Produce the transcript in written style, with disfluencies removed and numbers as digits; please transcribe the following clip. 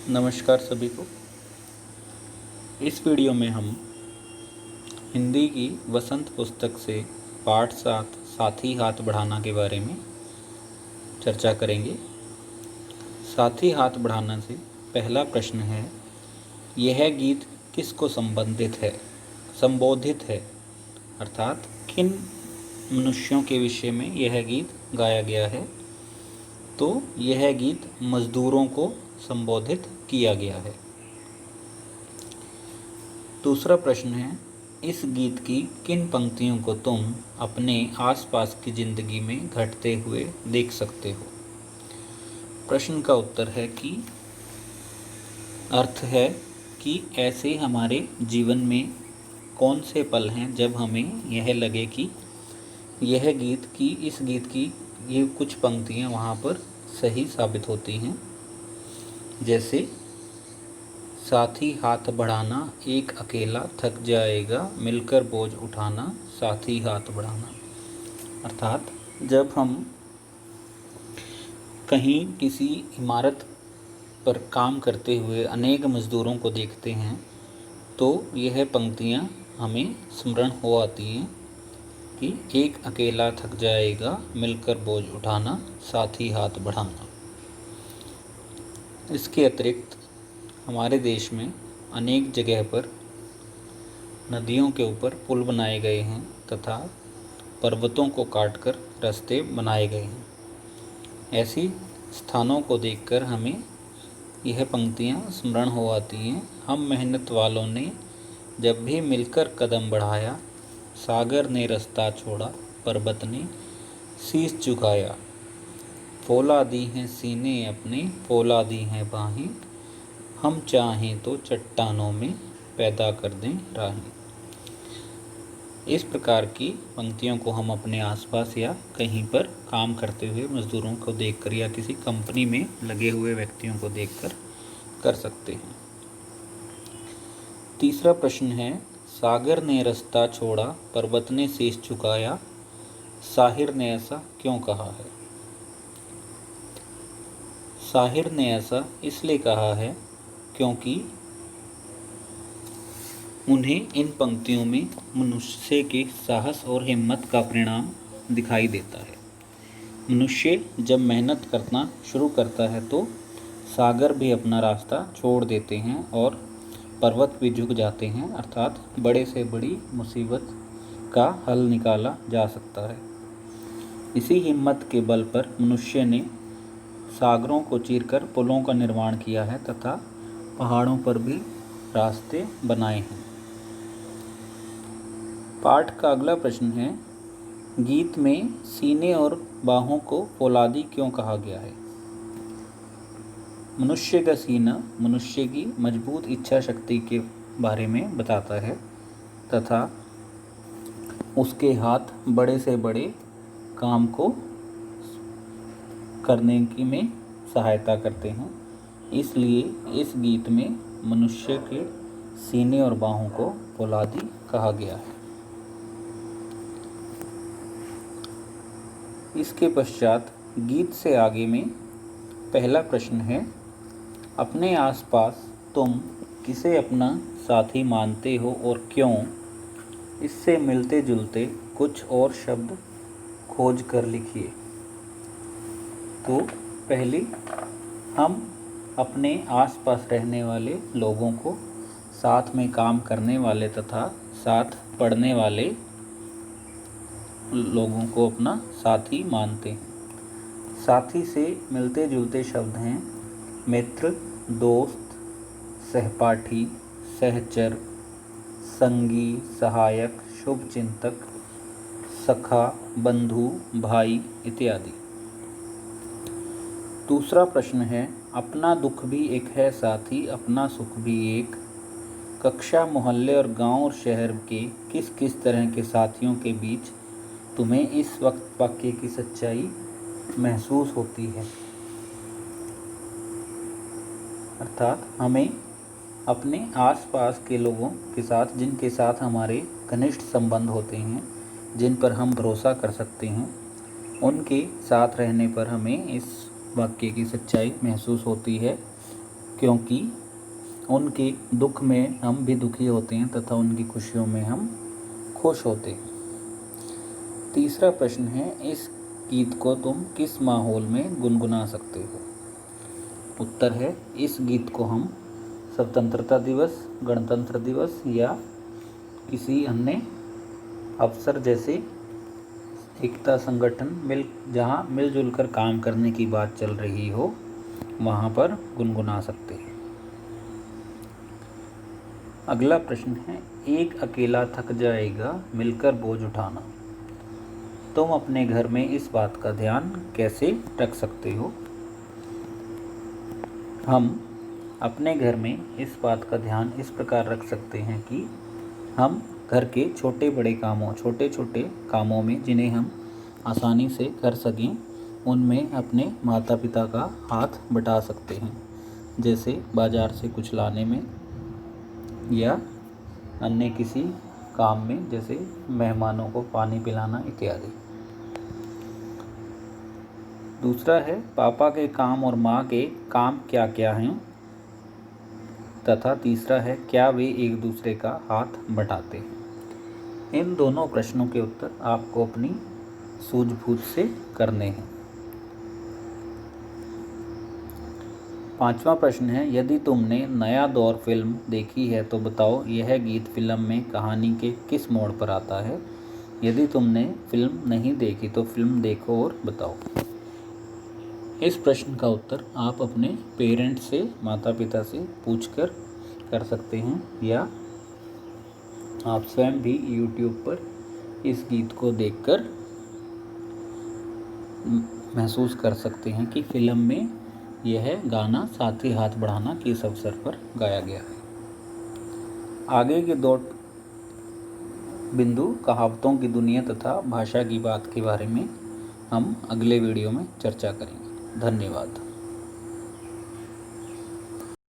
नमस्कार सभी को। इस वीडियो में हम हिंदी की वसंत पुस्तक से पाठ 7 साथी हाथ बढ़ाना के बारे में चर्चा करेंगे। साथी हाथ बढ़ाना से पहला प्रश्न है, यह गीत किसको संबोधित है अर्थात किन मनुष्यों के विषय में यह गीत गाया गया है। तो यह गीत मजदूरों को संबोधित किया गया है। दूसरा प्रश्न है, इस गीत की किन पंक्तियों को तुम अपने आसपास की ज़िंदगी में घटते हुए देख सकते हो। प्रश्न का उत्तर है कि अर्थ है कि ऐसे हमारे जीवन में कौन से पल हैं जब हमें यह लगे कि इस गीत की ये कुछ पंक्तियाँ वहाँ पर सही साबित होती हैं। जैसे साथी हाथ बढ़ाना, एक अकेला थक जाएगा, मिलकर बोझ उठाना, साथी हाथ बढ़ाना। अर्थात जब हम कहीं किसी इमारत पर काम करते हुए अनेक मज़दूरों को देखते हैं तो यह पंक्तियाँ हमें स्मरण हो आती हैं कि एक अकेला थक जाएगा, मिलकर बोझ उठाना, साथी हाथ बढ़ाना। इसके अतिरिक्त हमारे देश में अनेक जगह पर नदियों के ऊपर पुल बनाए गए हैं तथा पर्वतों को काटकर रास्ते बनाए गए हैं। ऐसी स्थानों को देखकर हमें यह पंक्तियाँ स्मरण हो आती हैं। हम मेहनत वालों ने जब भी मिलकर कदम बढ़ाया, सागर ने रास्ता छोड़ा, पर्वत ने शीश झुकाया, फौला दी हैं सीने अपने, फौला दी हैं बाहें, हम चाहें तो चट्टानों में पैदा कर दें राहें। इस प्रकार की पंक्तियों को हम अपने आसपास या कहीं पर काम करते हुए मज़दूरों को देखकर या किसी कंपनी में लगे हुए व्यक्तियों को देखकर कर सकते हैं। तीसरा प्रश्न है, सागर ने रास्ता छोड़ा, पर्वत ने शीश झुकाया, साहिर ने ऐसा क्यों कहा है। साहिर ने ऐसा इसलिए कहा है क्योंकि उन्हें इन पंक्तियों में मनुष्य के साहस और हिम्मत का परिणाम दिखाई देता है। मनुष्य जब मेहनत करना शुरू करता है तो सागर भी अपना रास्ता छोड़ देते हैं और पर्वत भी झुक जाते हैं, अर्थात बड़े से बड़ी मुसीबत का हल निकाला जा सकता है। इसी हिम्मत के बल पर मनुष्य ने सागरों को चीरकर पुलों का निर्माण किया है तथा पहाड़ों पर भी रास्ते बनाए हैं। पाठ का अगला प्रश्न है, गीत में सीने और बाहों को फौलादी क्यों कहा गया है। मनुष्य का सीना मनुष्य की मजबूत इच्छा शक्ति के बारे में बताता है तथा उसके हाथ बड़े से बड़े काम को करने की में सहायता करते हैं। इसलिए इस गीत में मनुष्य के सीने और बाहों को फौलादी कहा गया है। इसके पश्चात गीत से आगे में पहला प्रश्न है, अपने आसपास तुम किसे अपना साथी मानते हो और क्यों। इससे मिलते जुलते कुछ और शब्द खोज कर लिखिए। तो पहले हम अपने आसपास रहने वाले लोगों को, साथ में काम करने वाले तथा साथ पढ़ने वाले लोगों को अपना साथी मानते हैं। साथी से मिलते जुलते शब्द हैं मित्र, दोस्त, सहपाठी, सहचर, संगी, सहायक, शुभचिंतक, सखा, बंधु, भाई इत्यादि। दूसरा प्रश्न है, अपना दुख भी एक है साथी, अपना सुख भी एक। कक्षा, मोहल्ले और गांव और शहर के किस किस तरह के साथियों के बीच तुम्हें इस वक्त वाक्य की सच्चाई महसूस होती है। अर्थात हमें अपने आसपास के लोगों के साथ, जिनके साथ हमारे घनिष्ठ संबंध होते हैं, जिन पर हम भरोसा कर सकते हैं, उनके साथ रहने पर हमें इस वाक्य की सच्चाई महसूस होती है क्योंकि उनके दुख में हम भी दुखी होते हैं तथा उनकी खुशियों में हम खुश होते हैं। तीसरा प्रश्न है, इस गीत को तुम किस माहौल में गुनगुना सकते हो? उत्तर है, इस गीत को हम स्वतंत्रता दिवस, गणतंत्र दिवस या किसी अन्य अवसर जैसे एकता संगठन जहाँ मिलजुल कर काम करने की बात चल रही हो वहाँ पर गुनगुना सकते हैं। अगला प्रश्न है, एक अकेला थक जाएगा मिलकर बोझ उठाना। तुम अपने घर में इस बात का ध्यान कैसे रख सकते हो? हम अपने घर में इस बात का ध्यान इस प्रकार रख सकते हैं कि हम घर के छोटे छोटे कामों में जिन्हें हम आसानी से कर सकें उनमें अपने माता पिता का हाथ बटा सकते हैं, जैसे बाज़ार से कुछ लाने में या अन्य किसी काम में, जैसे मेहमानों को पानी पिलाना इत्यादि। दूसरा है, पापा के काम और माँ के काम क्या क्या हैं, तथा तीसरा है, क्या वे एक दूसरे का हाथ बटाते हैं। इन दोनों प्रश्नों के उत्तर आपको अपनी सूझबूझ से करने हैं। पांचवा प्रश्न है, यदि तुमने नया दौर फिल्म देखी है तो बताओ यह गीत फिल्म में कहानी के किस मोड़ पर आता है। यदि तुमने फिल्म नहीं देखी तो फिल्म देखो और बताओ। इस प्रश्न का उत्तर आप अपने पेरेंट्स से, माता पिता से पूछकर कर सकते हैं या आप स्वयं भी YouTube पर इस गीत को देखकर महसूस कर सकते हैं कि फिल्म में यह गाना साथी हाथ बढ़ाना किस अवसर पर गाया गया है। आगे के दो बिंदु कहावतों की दुनिया तथा भाषा की बात के बारे में हम अगले वीडियो में चर्चा करेंगे। धन्यवाद।